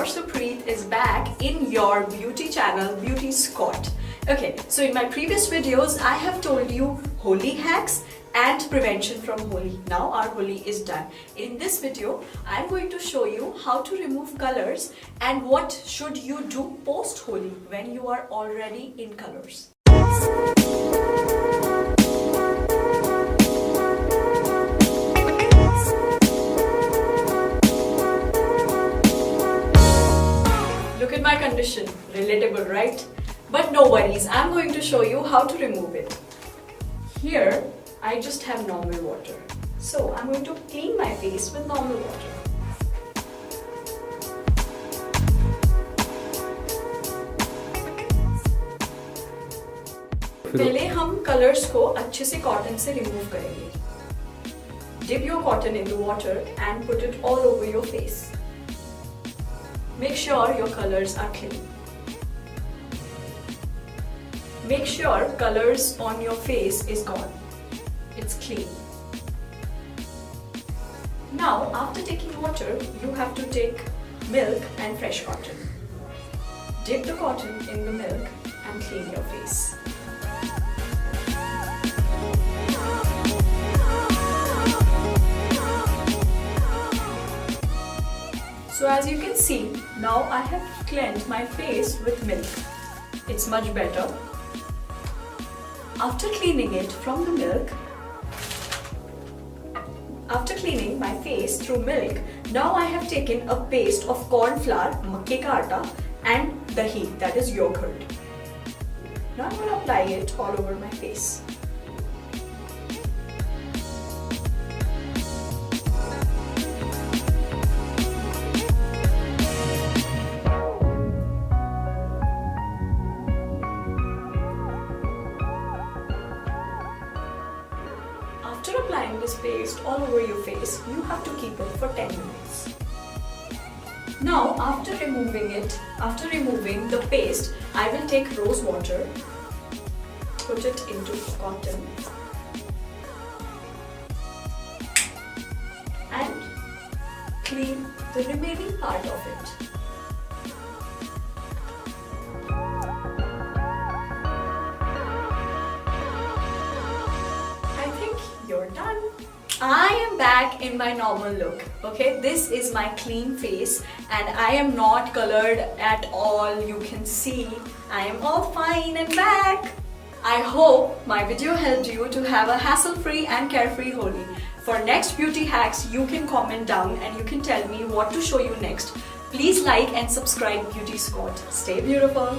your Supreet is back in your beauty channel, Beauty Scott. Okay, so in my previous videos, I have told you Holi hacks and prevention from Holi. Now our Holi is done. In this video, I'm going to show you how to remove colors and what should you do post Holi when you are already in colors. Look at my condition, relatable, right? But no worries, I'm going to show you how to remove it. Here, I just have normal water. So I'm going to clean my face with normal water. पहले हम colors को अच्छे से cotton से remove करेंगे. Dip your cotton in the water and put it all over your face. Make sure your colors are clean. Make sure colors on your face is gone. It's clean. Now, after taking water, you have to take milk and fresh cotton. Dip the cotton in the milk and clean your face. So as you can see, now I have cleansed my face with milk. It's much better. After cleaning it from the milk, after cleaning my face through milk, now I have taken a paste of corn flour, makke ka atta, and dahi, that is yogurt. Now I'm going to apply it all over my face. After applying this paste all over your face, you have to keep it for 10 minutes. Now, after removing the paste, I will take rose water, put it into cotton, and clean the remaining part of it. You're done. I am back in my normal look. Okay, this is my clean face and I am not colored at all. You can see I am all fine and back. I hope my video helped you to have a hassle-free and carefree Holi. For next beauty hacks, you can comment down and you can tell me what to show you next. Please like and subscribe Beauty Scott. Stay beautiful.